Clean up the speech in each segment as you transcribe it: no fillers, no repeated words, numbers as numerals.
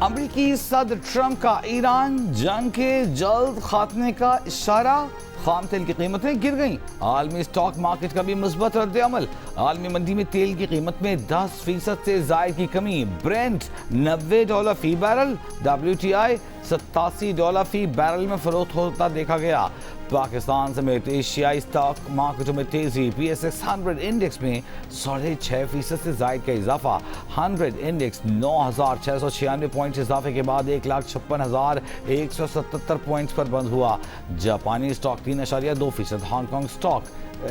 امریکی صدر ٹرمپ کا ایران جنگ کے جلد خاتمے کا اشارہ، خام تیل کی قیمتیں گر گئیں، عالمی اسٹاک مارکیٹ کا بھی مثبت رد عمل، عالمی منڈی میں تیل کی قیمت میں 10% سے زائد کی کمی، برینٹ $90 فی بیرل، WTI $87 فی بیرل میں فروخت ہوتا دیکھا گیا۔ پاکستان سمیت ایشیائی اسٹاک مارکیٹوں میں تیزی، PSX 100 انڈیکس میں 6.5% سے زائد کا اضافہ، 100 انڈیکس 9,696 پوائنٹ اضافے کے بعد 1,56,177 پوائنٹس پر بند ہوا۔ جاپانی stock 3.2%، Hong Kong stock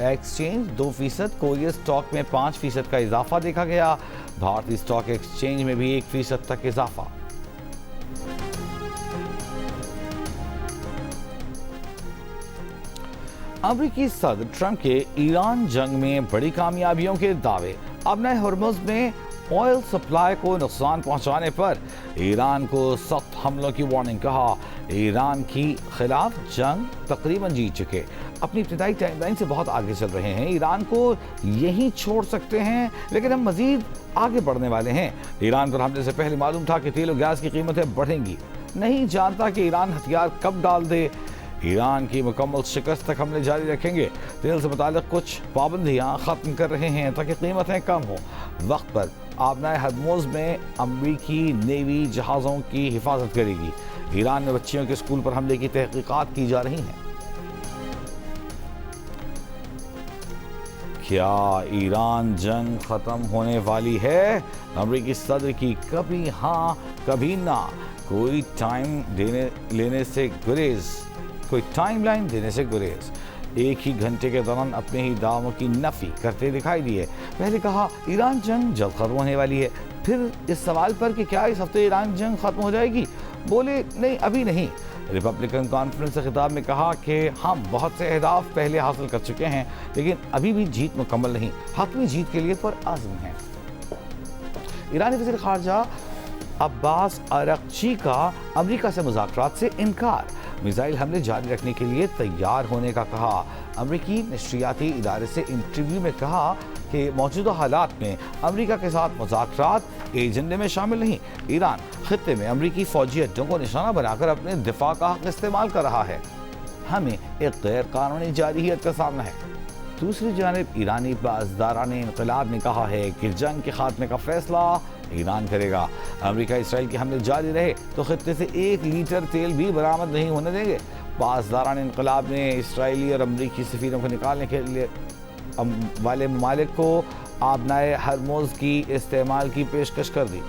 exchange 2%، Korea stock میں 5% کا اضافہ دیکھا گیا، بھارتی اسٹاک ایکسچینج میں بھی 1% تک اضافہ۔ امریکی صدر ٹرمپ کے ایران جنگ میں بڑی کامیابیوں کے دعوے، ابنۂ ہرمز میں آئل سپلائی کو نقصان پہنچانے پر ایران کو سخت حملوں کی وارننگ، کہا ایران کی خلاف جنگ تقریباً جیت چکے، اپنی ابتدائی ٹائم لائن سے بہت آگے چل رہے ہیں، ایران کو یہیں چھوڑ سکتے ہیں لیکن ہم مزید آگے بڑھنے والے ہیں۔ ایران پر حملے سے پہلے معلوم تھا کہ تیل و گیس کی قیمتیں بڑھیں گی، نہیں جانتا کہ ایران ہتھیار کب ڈال دے۔ ایران کی مکمل شکست تک حملے جاری رکھیں گے، تیل سے متعلق کچھ پابندیاں ختم کر رہے ہیں تاکہ قیمتیں کم ہوں، وقت پر آبنائے ہرمز میں امریکی نیوی جہازوں کی حفاظت کرے گی، ایران میں بچیوں کے اسکول پر حملے کی تحقیقات کی جا رہی ہیں۔ کیا ایران جنگ ختم ہونے والی ہے؟ امریکی صدر کی کبھی ہاں کبھی نہ، کوئی ٹائم لائن دینے سے گریز، ایک ہی گھنٹے کے دوران اپنے ہی دعووں کی نفی کرتے دکھائی دیے۔ پہلے کہا ایران جنگ جلد ختم ہونے والی ہے، پھر اس سوال پر کہ کیا اس ہفتے ایران جنگ ختم ہو جائے گی بولے نہیں ابھی نہیں۔ ریپبلکن کانفرنس سے خطاب میں کہا کہ ہم بہت سے اہداف پہلے حاصل کر چکے ہیں لیکن ابھی بھی جیت مکمل نہیں، حتمی جیت کے لیے پرعزم ہیں۔ ایرانی وزیر خارجہ عباس عراقچی کا امریکہ سے مذاکرات سے انکار، میزائل حملے جاری رکھنے کے لیے تیار ہونے کا کہا۔ امریکی نشریاتی ادارے سے انٹرویو میں کہا کہ موجودہ حالات میں امریکہ کے ساتھ مذاکرات ایجنڈے میں شامل نہیں، ایران خطے میں امریکی فوجی اڈوں کو نشانہ بنا کر اپنے دفاع کا حق استعمال کر رہا ہے، ہمیں ایک غیر قانونی جارحیت کا سامنا ہے۔ دوسری جانب ایرانی پاسداران انقلاب نے کہا ہے کہ جنگ کے خاتمے کا فیصلہ ایران کرے گا، امریکہ اسرائیل کے حملے جاری رہے تو خطے سے 1 لیٹر تیل بھی برآمد نہیں ہونے دیں گے۔ پاسداران انقلاب نے اسرائیلی اور امریکی سفیروں کو نکالنے کے لیے والے ممالک کو آبنائے ہرمز کی استعمال کی پیشکش کر دی۔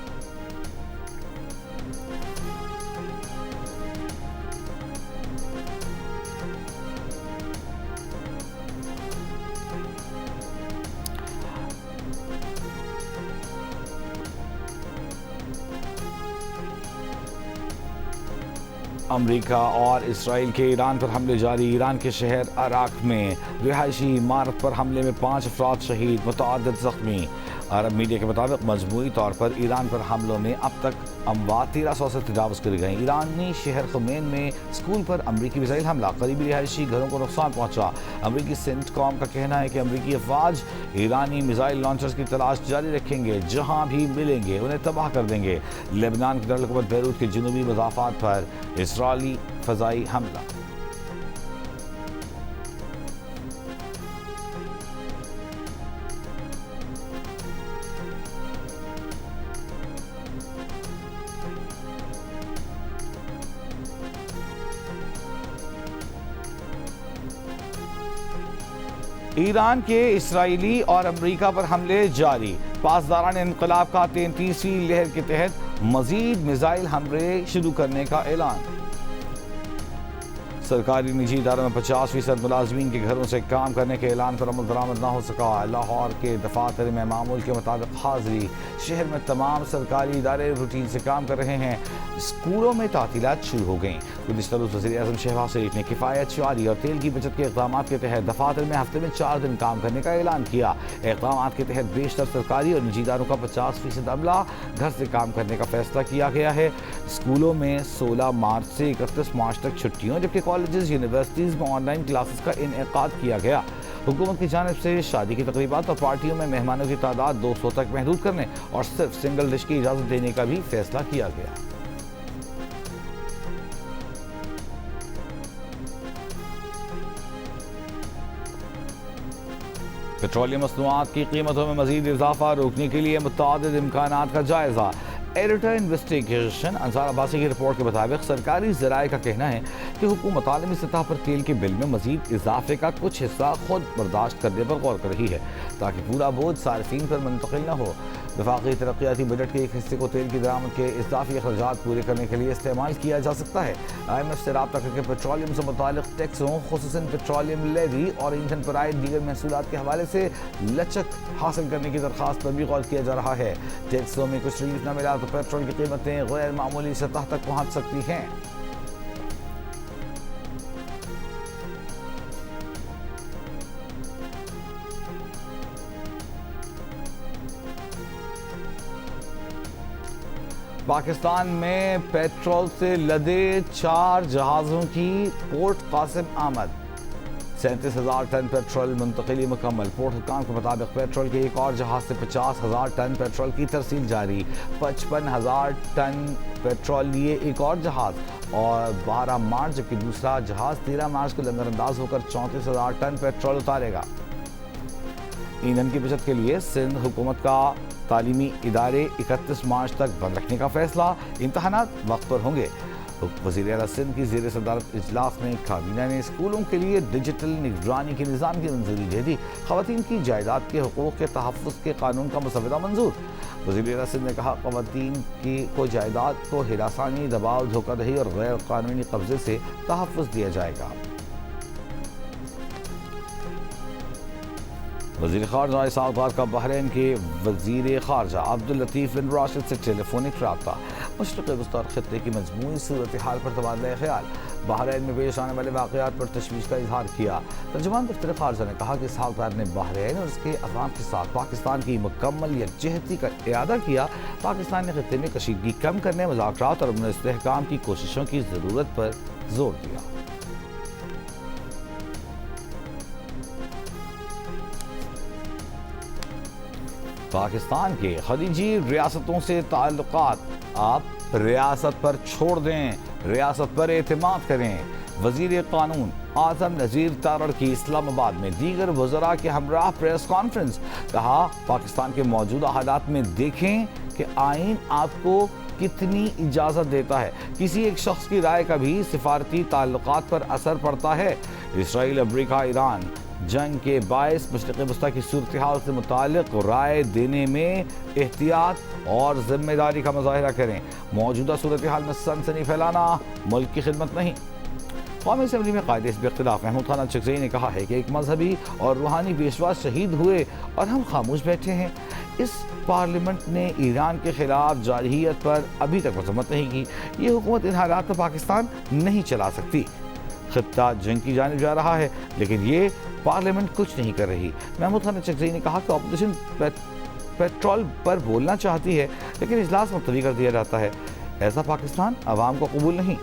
امریکہ اور اسرائیل کے ایران پر حملے جاری، ایران کے شہر عراق میں رہائشی عمارت پر حملے میں 5 افراد شہید، متعدد زخمی۔ عرب میڈیا کے مطابق مجموعی طور پر ایران پر حملوں میں اب تک اموات 1300 سے تجاوز کر گئیں۔ ایرانی شہر خمین میں اسکول پر امریکی میزائل حملہ، قریبی رہائشی گھروں کو نقصان پہنچا۔ امریکی سینٹ کام کا کہنا ہے کہ امریکی افواج ایرانی میزائل لانچرز کی تلاش جاری رکھیں گے، جہاں بھی ملیں گے انہیں تباہ کر دیں گے۔ لبنان کی دارالحکومت بیروت کے جنوبی مضافات پر اسرائیلی فضائی حملہ۔ ایران کے اسرائیلی اور امریکہ پر حملے جاری، پاسداران انقلاب کا 33ویں لہر کے تحت مزید میزائل حملے شروع کرنے کا اعلان۔ سرکاری نجی اداروں میں 50% ملازمین کے گھروں سے کام کرنے کے اعلان پر عمل درآمد نہ ہو سکا۔ لاہور کے دفاتر میں معمول کے مطابق حاضری، شہر میں تمام سرکاری ادارے روٹین سے کام کر رہے ہیں، اسکولوں میں تعطیلات شروع ہو گئیں۔ گزشتہ روز وزیر اعظم شہباز شریف نے کفایت شعاری اور تیل کی بچت کے اقدامات کے تحت دفاتر میں ہفتے میں 4 دن کام کرنے کا اعلان کیا۔ اقدامات کے تحت بیشتر سرکاری اور نجی اداروں کا 50% عملہ گھر سے کام کرنے کا فیصلہ کیا گیا ہے۔ اسکولوں میں 16 مارچ سے 31 مارچ تک چھٹیوں، جبکہ کالجز یونیورسٹیز میں آن لائن کلاسز کا انعقاد کیا گیا۔ حکومت کی جانب سے شادی کی تقریبات اور پارٹیوں میں مہمانوں کی تعداد 200 تک محدود کرنے اور صرف سنگل ڈش کی اجازت دینے کا بھی فیصلہ کیا گیا۔ पेट्रोलियम मसनूआत की कीमतों में मजीद इजाफा रोकने के लिए मुतअद्दिद इम्कानात का जायजा। एडिटर इन्वेस्टिगेशन अंसार अब्बासी की रिपोर्ट के मुताबिक सरकारी ज़राए का कहना है कि हुकूमत आलमी सतह पर तेल के बिल में मजीद इजाफे का कुछ हिस्सा खुद बर्दाश्त करने पर गौर कर रही है ताकि पूरा बोझ सार्फिन पर मुंतकिल न हो। वफाकी तरक्याती बजट के एक हिस्से को तेल की दरामद के इजाफी अखराजात पूरे करने के लिए इस्तेमाल किया जा सकता है। IMF से रब्ता करके पेट्रोलियम से मुतालिक टैक्सों खुसूसन पेट्रोलियम लेवी और ईंधन पर आए दीगर महसूलात के हवाले से लचक हासिल करने की दरख्वास्त पर भी गौर किया जा रहा है। टैक्सों में कुछ रिलीफ न मिला तो पेट्रोल की कीमतें गैर मामूली सतह तक पहुँच सकती हैं। पाकिस्तान में पेट्रोल से लदे 4 जहाज़ों की पोर्ट कासिम आमद। 37,000 टन पेट्रोल मुंतकिली मुकम्मल। पोर्ट हुकाम के मुताबिक पेट्रोल के एक और जहाज़ से 50,000 टन पेट्रोल की तरसील जारी। 55,000 टन पेट्रोल लिए एक और जहाज़ और 12 मार्च जबकि दूसरा जहाज़ 13 मार्च को लंगरअंदाज होकर 34,000 टन पेट्रोल उतारेगा। ईंधन की बचत के लिए सिंध हुकूमत का तालीमी इदारे 31 मार्च तक बंद रखने का फैसला। इम्तहानात वक्त पर होंगे। वज़ीर आला सिंध की ज़ेर सदारत इजलास में काबीना ने स्कूलों के लिए डिजिटल निगरानी के निज़ाम की मंजूरी दे दी। ख़वातीन की जायदाद के हुकूक़ के तहफ़्फ़ुज़ के कानून का मसवदा मंजूर। वज़ीर आला सिंध ने कहा ख़वातीन को जायदाद को हिरासानी, दबाव, धोखाधड़ी और गैर कानूनी कब्ज़े से तहफ़्फ़ुज़ दिया जाएगा। वज़ीर ख़ारजा साउथ का बहरीन के वज़ीर ख़ारजा अब्दुल लतीफ़ बिन राशिद से टेलीफोनिक रब्ता। मशरिक़ वस्ता ख़ित्ते की मजमूई सूरत हाल पर तबादला ख़याल। बहरीन में पेश आने वाले वाक़यात पर तशवीश का इजहार किया। तर्जुमान दफ्तर ख़ारजा ने कहा कि साउथ ने बहरीन और उसके अवाम के साथ पाकिस्तान की मुकम्मल यकजहती का इरादा किया। पाकिस्तान ने ख़ित्ते में कशीदगी कम करने, मुज़ाकरात और अमन इस्तेहकाम की कोशिशों की ज़रूरत पर जोर दिया। पाकिस्तान के खलीजी रियासतों से ताल्लुकात आप रियासत पर छोड़ दें, रियासत पर एतमाद करें। वज़ीर कानून आज़म नज़ीर तारड़ की इस्लामाबाद में दीगर वज़रा के हमराह प्रेस कॉन्फ्रेंस। कहा पाकिस्तान के मौजूदा हालात में देखें कि आइन आपको कितनी इजाज़त देता है। किसी एक शख्स की राय का भी सिफारती ताल्लुकात पर असर पड़ता है। इसराइल, अमरीका, ईरान जंग के बायस मशरिक़ वस्ता की सूरत हाल से मुतालिक राय देने में एहतियात और ज़िम्मेदारी का मुज़ाहिरा करें। मौजूदा सूरत हाल में सनसनी फैलाना मुल्क की खिदमत नहीं। कौमी असम्बली में कायदे इस इख्तिलाफ महमूद खान चकज़ई ने कहा है कि एक मजहबी और रूहानी पेशवा शहीद हुए और हम खामोश बैठे हैं। इस पार्लियामेंट ने ईरान के खिलाफ जारहियत पर अभी तक मजम्मत नहीं की। ये हुकूमत इन हालात में पाकिस्तान नहीं चला सकती। खित्ता जंग की जानिब जा रहा है लेकिन ये पार्लियामेंट कुछ नहीं कर रही। महमूद खान चकज़ई ने कहा कि अपोजिशन पेट्रोल पर बोलना चाहती है लेकिन इजलास मुलतवी कर दिया जाता है। ऐसा पाकिस्तान अवाम को कबूल नहीं।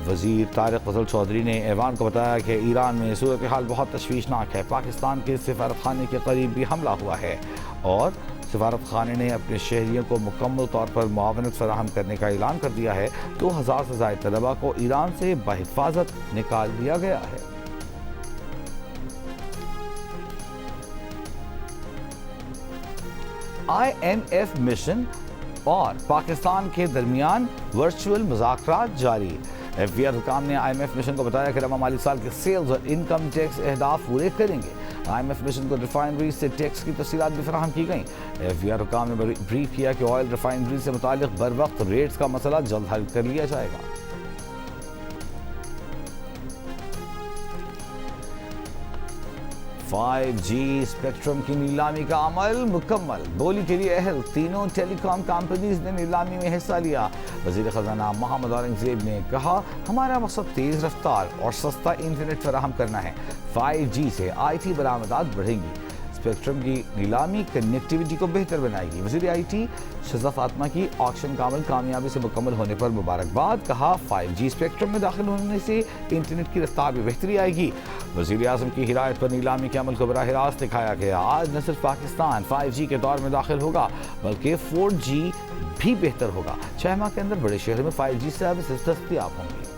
वज़ीर तारिक फजल चौधरी ने ऐवान को बताया कि ईरान में सूरत हाल बहुत तशवीशनाक है। पाकिस्तान के सफारत खाने के करीब भी हमला हुआ है और सफारत खाने ने अपने शहरियों को मुकम्मल तौर पर मुआवनत फराहम करने का ऐलान कर दिया है। 2000 से ज़ायद तलबा को ईरान से बहिफाजत निकाल दिया गया है। IMF मिशन और पाकिस्तान के दरमियान वर्चुअल मुज़ाकरात जारी। FBR हुकाम ने IMF मिशन को बताया कि रवा माली साल के सेल्स और इनकम टैक्स अहदाफ पूरे करेंगे। IMF मिशन को रिफाइनरी से टैक्स की तफसीलात भी फराहम की गई। FBR हुकाम ने ब्रीफ किया कि ऑयल रिफाइनरी से मुतालिक बर वक्त रेट्स का मसला जल्द हल कर लिया जाएगा। जी स्पेक्ट्रम की नीलामी का अमल मुकम्मल। बोली के लिए अहल तीनों टेलीकॉम कंपनीज ने नीलामी में हिस्सा लिया। वज़ीर ख़ज़ाना मोहम्मद औरंगज़ेब ने कहा हमारा मकसद तेज़ रफ्तार और सस्ता इंटरनेट फराहम करना है। 5G से IT बरामदात बढ़ेंगी। स्पेक्ट्रम की नीलामी कनेक्टिविटी को बेहतर बनाएगी। वज़ीर IT शज़ा फातिमा की ऑक्शन का अमल कामयाबी से मुकम्मल होने पर मुबारकबाद। कहा 5G स्पेक्ट्रम में दाखिल होने से इंटरनेट की रफ्तार में बेहतरी आएगी। वज़ीर आज़म की हिदायत पर नीलामी के अमल को बराह रास्त दिखाया गया। आज न सिर्फ पाकिस्तान 5G के दौर में दाखिल होगा बल्कि 4G भी बेहतर होगा। 6 माह के अंदर बड़े शहरों में 5G सर्विसेज दस्तयाब होंगी।